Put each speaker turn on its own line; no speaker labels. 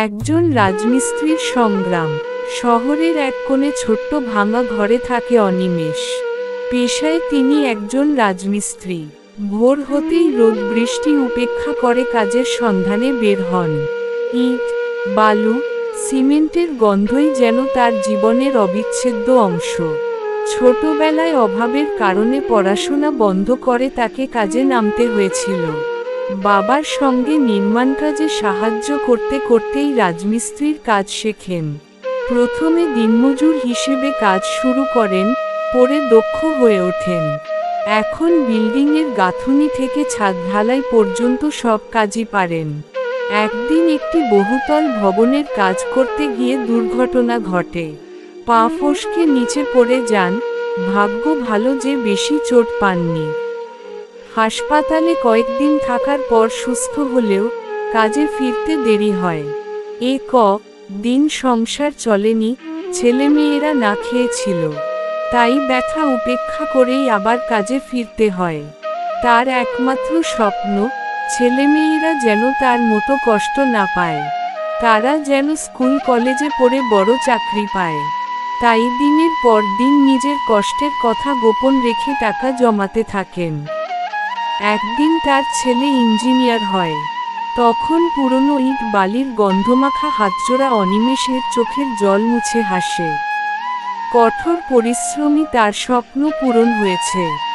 একজন রাজমিস্ত্রির সংগ্রাম। শহরের এক কোণে ছোট্ট ভাঙা ঘরে থাকে অনিমেষ। পেশায় তিনি একজন রাজমিস্ত্রি। ভোর হতেই রোদ বৃষ্টি উপেক্ষা করে কাজের সন্ধানে বের হন। ইট, বালু, সিমেন্টের গন্ধই যেন তার জীবনের অবিচ্ছেদ্য অংশ। ছোটবেলায় অভাবের কারণে পড়াশোনা বন্ধ করে তাকে কাজে নামতে হয়েছিল। বাবার সঙ্গে নির্মাণ কাজে সাহায্য করতে করতেই রাজমিস্ত্রির কাজ শেখেন। প্রথমে দিনমজুর হিসেবে কাজ শুরু করেন, পরে দক্ষ হয়ে ওঠেন। এখন বিল্ডিংয়ের গাঁথুনি থেকে ছাদ ঢালাই পর্যন্ত সব কাজই পারেন। একদিন একটি বহুতল ভবনের কাজ করতে গিয়ে দুর্ঘটনা ঘটে। পা ফসকে নিচে পড়ে যান। ভাগ্য ভালো যে বেশি চোট পাননি। হাসপাতালে কয়েকদিন থাকার পর সুস্থ হলেও কাজে ফিরতে দেরি হয়। দিন সংসার চলেনি, ছেলেমেয়েরা না খেয়েছিল। তাই ব্যথা উপেক্ষা করেই আবার কাজে ফিরতে হয়। তার একমাত্র স্বপ্ন, ছেলেমেয়েরা যেন তার মতো কষ্ট না পায়। তারা যেন স্কুল কলেজে পড়ে বড় চাকরি পায়। তাই দিনের পর দিন নিজের কষ্টের কথা গোপন রেখে টাকা জমাতে থাকেন। একদিন তার ছেলে ইঞ্জিনিয়ার হয়। তখন পুরনো ইট বালির গন্ধমাখা হাতজোড়া অনিমেষের চোখের জল মুছে হাসে। কঠোর পরিশ্রমী তার স্বপ্ন পূরণ হয়েছে।